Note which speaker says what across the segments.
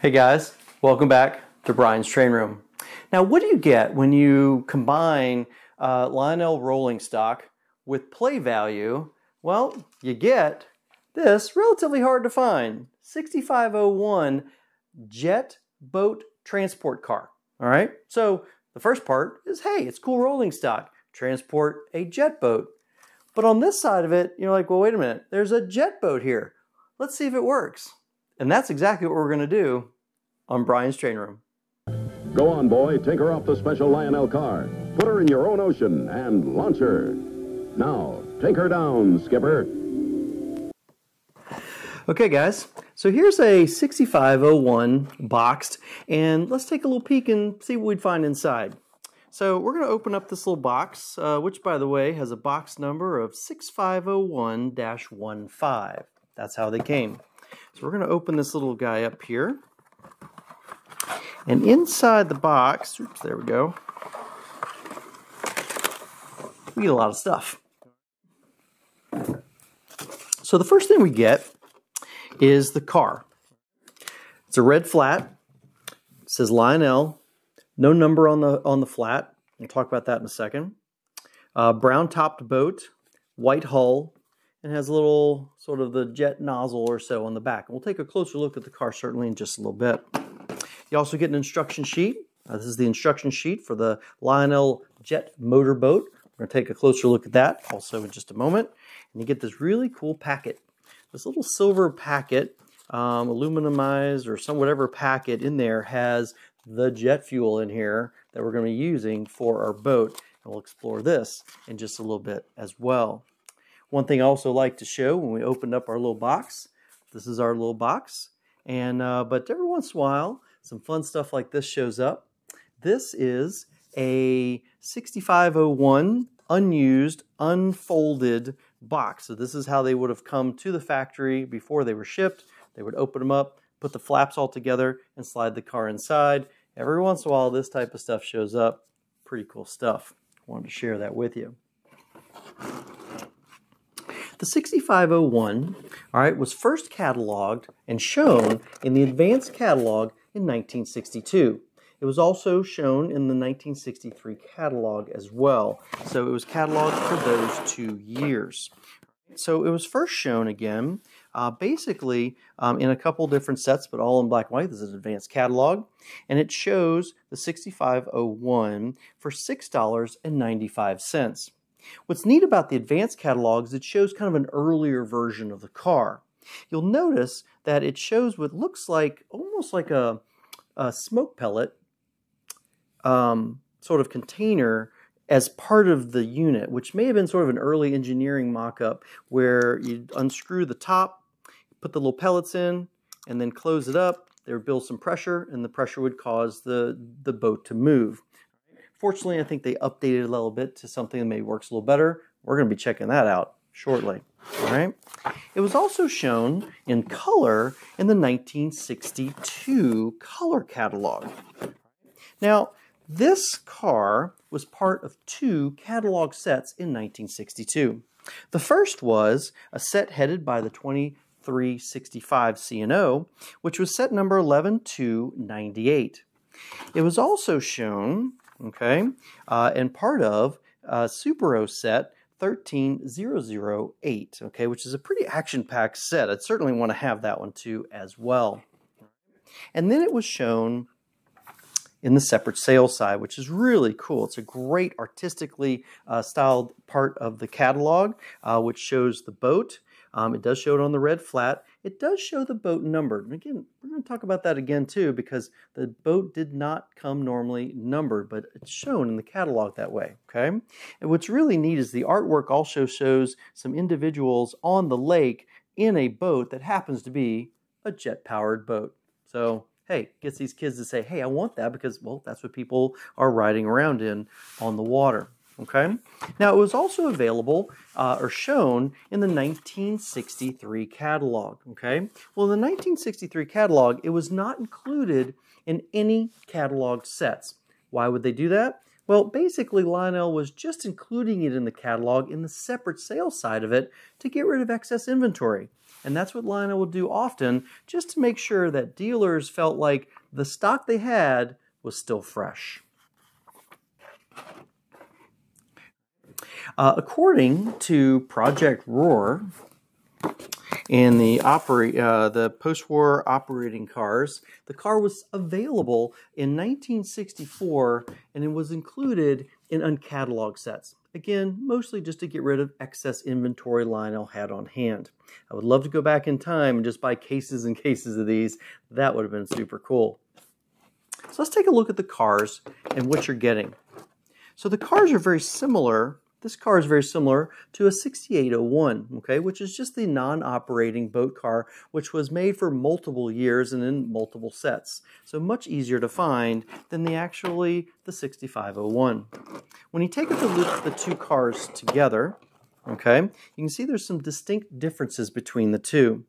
Speaker 1: Hey guys, welcome back to Brian's Train Room. Now, what do you get when you combine Lionel rolling stock with play value? Well, you get this relatively hard to find 6501 jet boat transport car. All right, so the first part is, hey, it's cool rolling stock, transport a jet boat. But on this side of it, you're like, well, wait a minute, there's a jet boat here. Let's see if it works. And that's exactly what we're going to do on Brian's Train Room.
Speaker 2: Go on, boy. Take her off the special Lionel car. Put her in your own ocean and launch her. Now, take her down, Skipper.
Speaker 1: Okay, guys. So here's a 6501 boxed, and let's take a little peek and see what we'd find inside. So we're going to open up this little box, which, by the way, has a box number of 6501-15. That's how they came. So we're going to open this little guy up here. And inside the box, oops, there we go, we get a lot of stuff. So the first thing we get is the car. It's a red flat. It says Lionel. No number on the flat. We'll talk about that in a second. Brown topped boat, white hull, and has a little sort of the jet nozzle or so on the back. We'll take a closer look at the car certainly in just a little bit. You also get an instruction sheet. This is the instruction sheet for the Lionel jet motor boat. We're going to take a closer look at that also in just a moment. And you get this really cool packet. This little silver packet, aluminumized or some whatever packet in there, has the jet fuel in here that we're going to be using for our boat. And we'll explore this in just a little bit as well. One thing I also like to show when we opened up our little box, this is our little box. And but every once in a while, some fun stuff like this shows up. This is a 6501 unused, unfolded box. So this is how they would have come to the factory before they were shipped. They would open them up, put the flaps all together, and slide the car inside. Every once in a while, this type of stuff shows up. Pretty cool stuff. Wanted to share that with you. The 6501, all right, was first cataloged and shown in the advanced catalog in 1962. It was also shown in the 1963 catalog as well. So it was cataloged for those 2 years. So it was first shown again, basically in a couple different sets, but all in black and white. This is an advanced catalog. And it shows the 6501 for $6.95. What's neat about the advanced catalog is it shows kind of an earlier version of the car. You'll notice that it shows what looks like almost like a smoke pellet sort of container as part of the unit, which may have been sort of an early engineering mock-up where you unscrew the top, put the little pellets in, and then close it up. They would build some pressure, and the pressure would cause the boat to move. Fortunately, I think they updated it a little bit to something that maybe works a little better. We're going to be checking that out shortly. All right. It was also shown in color in the 1962 color catalog. Now, this car was part of 2 catalog sets in 1962. The first was a set headed by the 2365 C&O, which was set number 11298. It was also shown, okay, and part of Supero set 13008, okay, which is a pretty action-packed set. I'd certainly want to have that one too as well. And then it was shown in the separate sail side, which is really cool. It's a great artistically styled part of the catalog, which shows the boat. It does show it on the red flat. It does show the boat numbered. And again, we're going to talk about that again too, because the boat did not come normally numbered, but it's shown in the catalog that way, okay? And what's really neat is the artwork also shows some individuals on the lake in a boat that happens to be a jet-powered boat. So, hey, gets these kids to say, hey, I want that because, well, that's what people are riding around in on the water. Okay. Now, it was also available or shown in the 1963 catalog. Okay. Well, in the 1963 catalog, it was not included in any catalog sets. Why would they do that? Well, basically, Lionel was just including it in the catalog in the separate sales side of it to get rid of excess inventory. And that's what Lionel would do often, just to make sure that dealers felt like the stock they had was still fresh. According to Project Roar, in the post-war operating cars, the car was available in 1964, and it was included in uncatalogued sets. Again, mostly just to get rid of excess inventory Lionel had on hand. I would love to go back in time and just buy cases and cases of these. That would have been super cool. So let's take a look at the cars and what you're getting. So the cars are very similar. This car is very similar to a 6801, okay, which is just the non-operating boat car, which was made for multiple years and in multiple sets. So much easier to find than the 6501. When you take a look at the two cars together, okay, you can see there's some distinct differences between the two.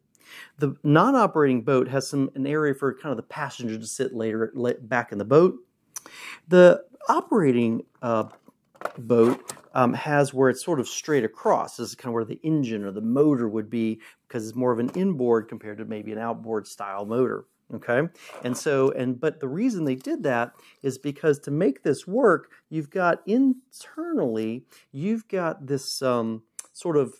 Speaker 1: The non-operating boat has an area for kind of the passenger to sit back in the boat. The operating boat has where it's sort of straight across. This is kind of where the engine or the motor would be, because it's more of an inboard compared to maybe an outboard style motor. Okay, but the reason they did that is because to make this work, you've got internally, you've got this sort of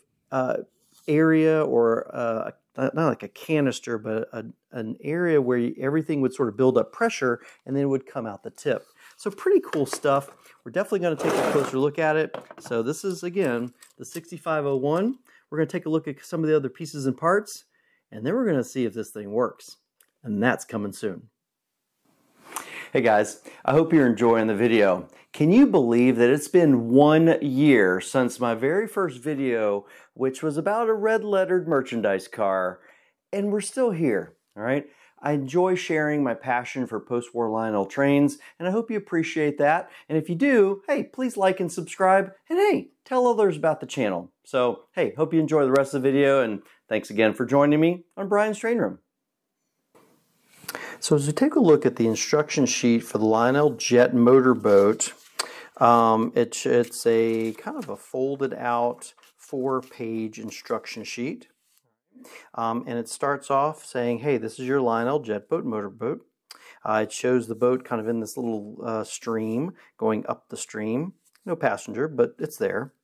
Speaker 1: area, or not like a canister, but an area where everything would sort of build up pressure and then it would come out the tip. So pretty cool stuff. We're definitely going to take a closer look at it. So this is, again, the 6501. We're going to take a look at some of the other pieces and parts, and then we're going to see if this thing works. And that's coming soon. Hey guys, I hope you're enjoying the video. Can you believe that it's been 1 year since my very first video, which was about a red-lettered merchandise car, and we're still here, all right? I enjoy sharing my passion for post-war Lionel trains, and I hope you appreciate that. And if you do, hey, please like and subscribe, and hey, tell others about the channel. So, hey, hope you enjoy the rest of the video, and thanks again for joining me on Brian's Train Room. So as we take a look at the instruction sheet for the Lionel Jet motorboat, it's a kind of a folded out 4-page instruction sheet. And it starts off saying, hey, this is your Lionel Jet boat motorboat. It shows the boat kind of in this little stream going up the stream. No passenger, but it's there.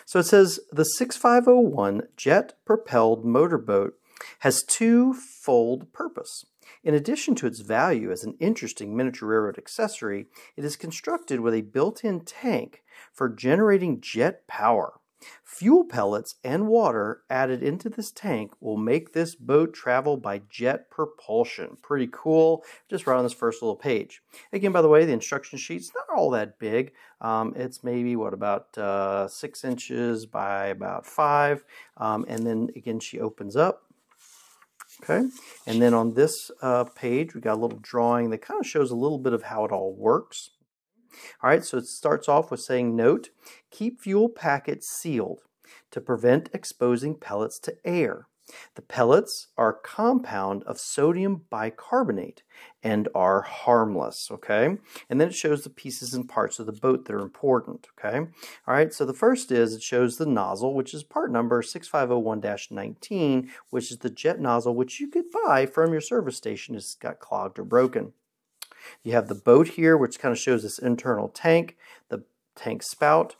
Speaker 1: So it says the 6501 jet-propelled motorboat has twofold purpose. In addition to its value as an interesting miniature railroad accessory, it is constructed with a built-in tank for generating jet power. Fuel pellets and water added into this tank will make this boat travel by jet propulsion. Pretty cool, just right on this first little page. Again, by the way, the instruction sheet's not all that big. It's maybe, what, about 6 inches by about 5. And then, again, she opens up. Okay, and then on this page, we got a little drawing that kind of shows a little bit of how it all works. All right, so it starts off with saying, note, keep fuel packets sealed to prevent exposing pellets to air. The pellets are a compound of sodium bicarbonate and are harmless, okay? And then it shows the pieces and parts of the boat that are important, okay? All right, so the first is it shows the nozzle, which is part number 6501-19, which is the jet nozzle, which you could buy from your service station if it's got clogged or broken. You have the boat here, which kind of shows this internal tank, the tank spout,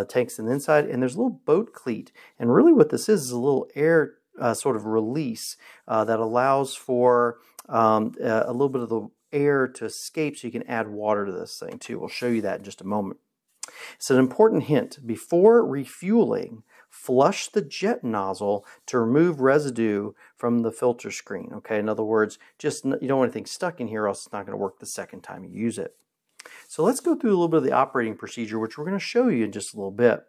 Speaker 1: tanks on the inside, and there's a little boat cleat. And really what this is a little air sort of release that allows for a little bit of the air to escape so you can add water to this thing too. We'll show you that in just a moment. It's an important hint. Before refueling, flush the jet nozzle to remove residue from the filter screen. Okay, in other words, just you don't want anything stuck in here, or else it's not going to work the second time you use it. So let's go through a little bit of the operating procedure, which we're going to show you in just a little bit.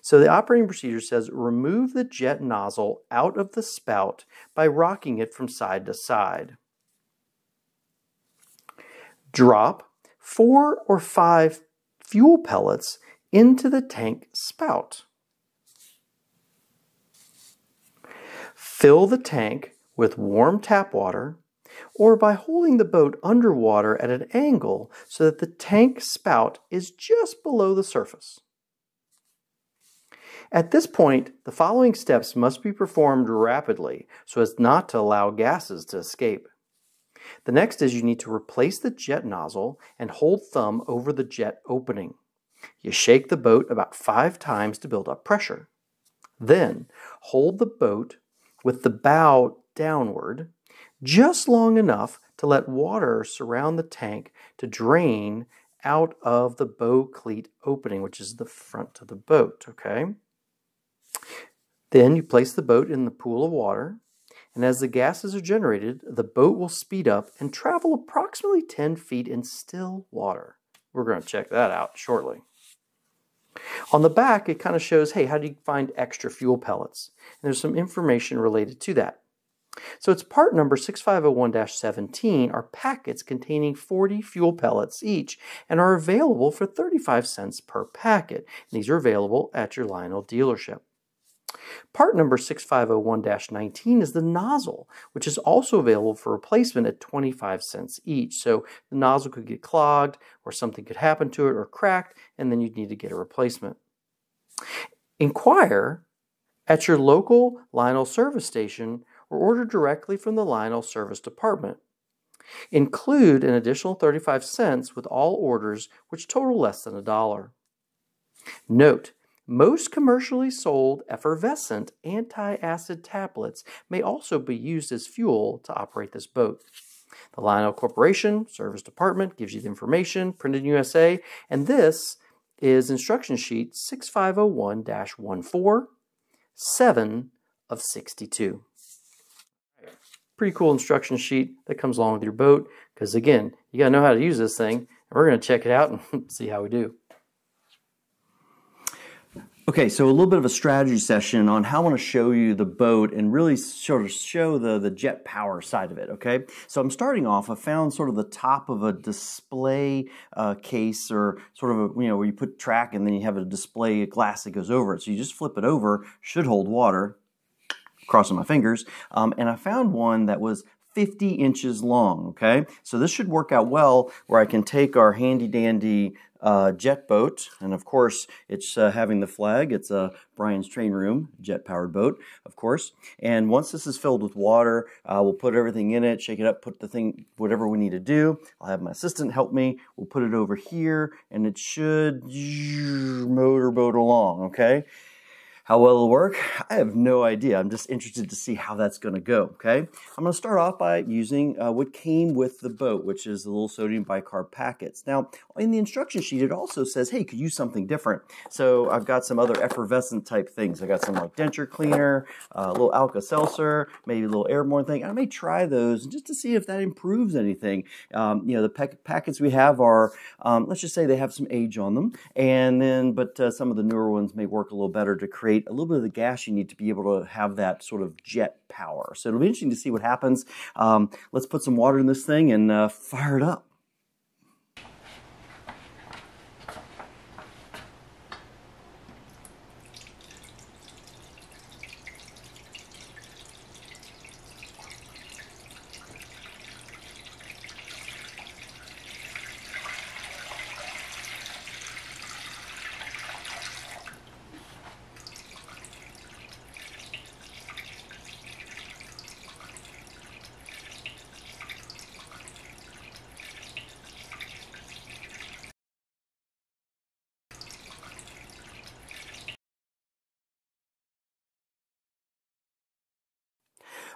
Speaker 1: So the operating procedure says remove the jet nozzle out of the spout by rocking it from side to side. Drop 4 or 5 fuel pellets into the tank spout. Fill the tank with warm tap water, or by holding the boat underwater at an angle so that the tank spout is just below the surface. At this point, the following steps must be performed rapidly so as not to allow gases to escape. The next is you need to replace the jet nozzle and hold thumb over the jet opening. You shake the boat about 5 times to build up pressure. Then, hold the boat with the bow downward just long enough to let water surround the tank to drain out of the bow cleat opening, which is the front of the boat, okay? Then you place the boat in the pool of water, and as the gases are generated, the boat will speed up and travel approximately 10 feet in still water. We're going to check that out shortly. On the back, it kind of shows, hey, how do you find extra fuel pellets? And there's some information related to that. So it's part number 6501-17 are packets containing 40 fuel pellets each and are available for 35 cents per packet. And these are available at your Lionel dealership. Part number 6501-19 is the nozzle, which is also available for replacement at 25 cents each. So the nozzle could get clogged or something could happen to it or cracked, and then you'd need to get a replacement. Inquire at your local Lionel service station or order directly from the Lionel service department. Include an additional 35 cents with all orders which total less than $1. Note, most commercially sold effervescent anti-acid tablets may also be used as fuel to operate this boat. The Lionel Corporation Service Department gives you the information, printed in USA, and this is instruction sheet 6501-14, 7 of 62. Pretty cool instruction sheet that comes along with your boat because, again, you got to know how to use this thing, and we're going to check it out and see how we do. Okay, so a little bit of a strategy session on how I want to show you the boat and really sort of show the jet power side of it, okay? So I'm starting off, I found sort of the top of a display case or sort of a, where you put track and then you have a display glass that goes over it. So you just flip it over, should hold water, crossing my fingers, and I found one that was 50 inches long, okay? So this should work out well where I can take our handy-dandy jet boat, and of course it's having the flag. It's Brian's Train Room jet-powered boat, of course. And once this is filled with water, we'll put everything in it, shake it up, put the thing, whatever we need to do. I'll have my assistant help me. We'll put it over here, and it should motorboat along, okay? How well it'll work, I have no idea. I'm just interested to see how that's going to go, okay? I'm going to start off by using what came with the boat, which is the little sodium bicarb packets. Now, in the instruction sheet, it also says, hey, you could use something different. So I've got some other effervescent type things. I got some like denture cleaner, a little Alka-Seltzer, maybe a little airborne thing. I may try those just to see if that improves anything. The packets we have are, let's just say they have some age on them, and then, but some of the newer ones may work a little better to create a little bit of the gas you need to be able to have that sort of jet power. So it'll be interesting to see what happens. Let's put some water in this thing and fire it up.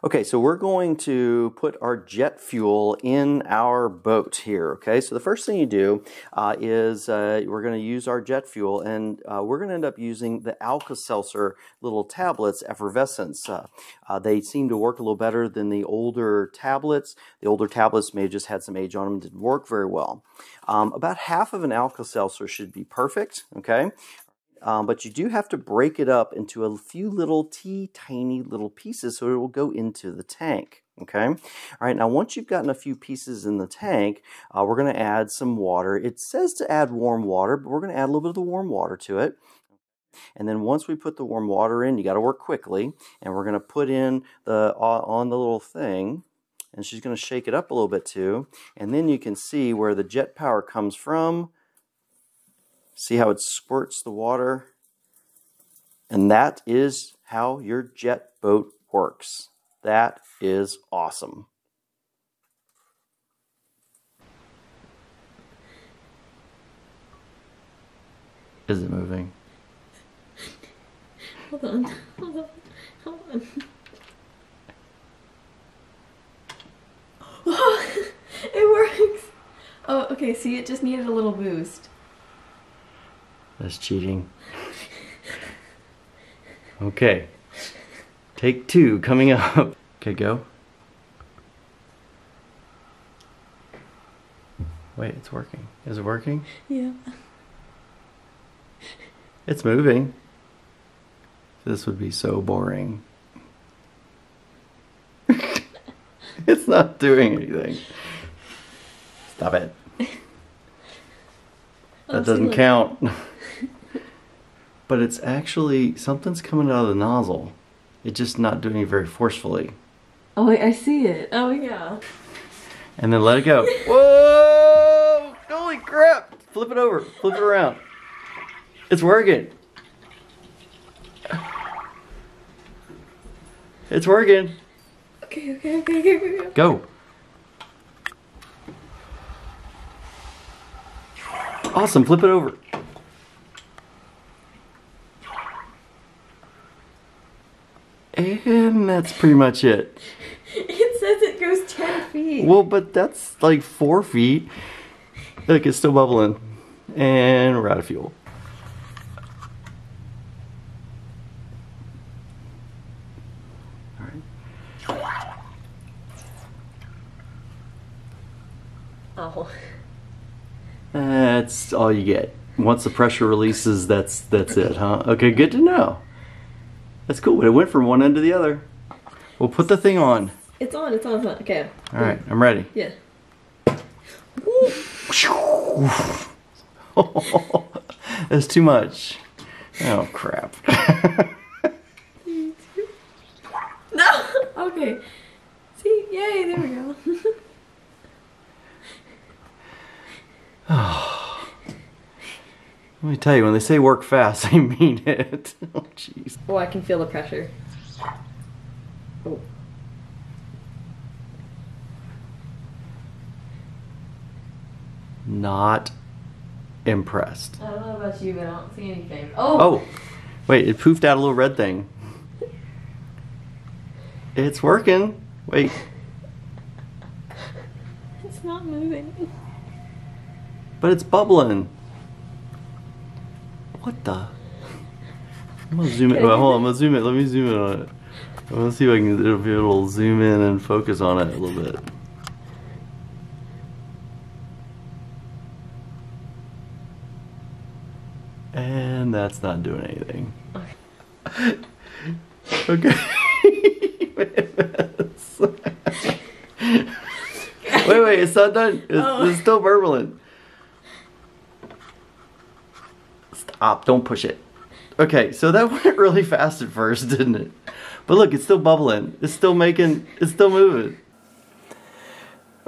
Speaker 1: Okay, so we're going to put our jet fuel in our boat here, okay? So the first thing you do is we're going to use our jet fuel, and we're going to end up using the Alka-Seltzer little tablets, effervescence. They seem to work a little better than the older tablets. The older tablets may have just had some age on them, didn't work very well. About half of an Alka-Seltzer should be perfect, okay? But you do have to break it up into a few little tiny little pieces so it will go into the tank. Okay. All right. Now, once you've gotten a few pieces in the tank, we're going to add some water. It says to add warm water, but we're going to add a little bit of the warm water to it. And then once we put the warm water in, you got to work quickly. And we're going to put in on the little thing. And she's going to shake it up a little bit too. And then you can see where the jet power comes from. See how it squirts the water And that is how your jet boat works. That is awesome. Is it moving?
Speaker 3: Hold on. Oh, it works. Oh, okay, see, it just needed a little boost.
Speaker 1: That's cheating. Okay. Take 2 coming up. Okay, go. Wait, it's working. Is it working?
Speaker 3: Yeah.
Speaker 1: It's moving. This would be so boring. It's not doing anything. Stop it. That doesn't count. But it's actually, something's coming out of the nozzle. It's just not doing it very forcefully.
Speaker 3: Oh, wait, I see it. Oh, yeah.
Speaker 1: And then let it go. Whoa! Holy crap! Flip it over. Flip it around. It's working. It's working.
Speaker 3: Okay.
Speaker 1: Go. Awesome. Flip it over. And that's pretty much it.
Speaker 3: It says it goes 10 feet.
Speaker 1: Well, but that's like 4 feet. Look, it's still bubbling. And we're out of fuel. All right.
Speaker 3: Oh.
Speaker 1: That's all you get. Once the pressure releases, that's it, huh? Okay, good to know. That's cool, but it went from one end to the other. We'll put the thing on.
Speaker 3: It's on. Okay.
Speaker 1: All right, I'm ready.
Speaker 3: Yeah.
Speaker 1: That's too much. Oh, crap.
Speaker 3: No! Okay. See? Yay, there we go.
Speaker 1: Let me tell you, when they say work fast, they mean it. Oh, jeez.
Speaker 3: Oh, I can feel the pressure. Oh.
Speaker 1: Not impressed.
Speaker 3: I don't know about you, but I don't see anything. Oh!
Speaker 1: Oh, wait, it poofed out a little red thing. It's working. Wait.
Speaker 3: It's not moving.
Speaker 1: But it's bubbling. What the? I'm gonna zoom it. Well, hold on, I'm gonna zoom it. Let me zoom in on it. I want to see if I can, if it'll zoom in and focus on it a little bit. And that's not doing anything. Okay. Wait, it's not done. It's still burbling. Stop, don't push it. Okay, so that went really fast at first, didn't it? But look, it's still bubbling. It's still moving.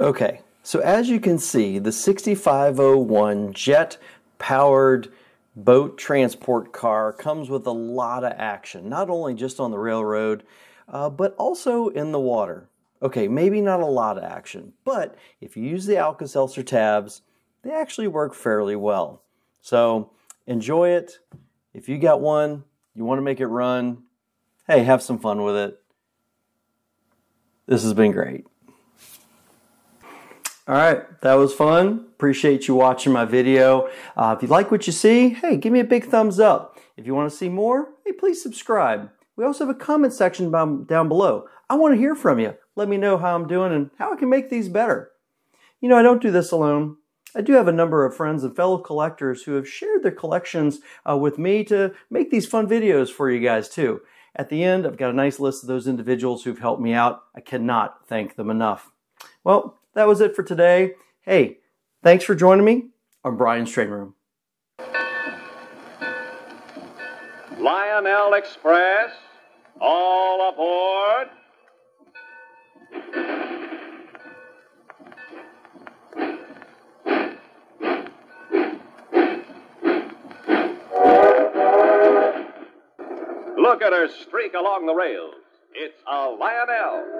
Speaker 1: Okay, so as you can see, the 6501 jet-powered boat transport car comes with a lot of action, not only just on the railroad, but also in the water. Okay, maybe not a lot of action, but if you use the Alka-Seltzer tabs, they actually work fairly well. So enjoy it. If you got one, you want to make it run, hey, have some fun with it. This has been great. All right, that was fun. Appreciate you watching my video. If you like what you see, hey, give me a big thumbs up. If you want to see more, hey, please subscribe. We also have a comment section down below. I want to hear from you. Let me know how I'm doing and how I can make these better. You know, I don't do this alone. I do have a number of friends and fellow collectors who have shared their collections with me to make these fun videos for you guys too. At the end, I've got a nice list of those individuals who've helped me out. I cannot thank them enough. Well, that was it for today. Hey, thanks for joining me on Brian's Train Room.
Speaker 2: Lionel Express, all aboard.
Speaker 4: Look at her streak along the rails. It's a Lionel.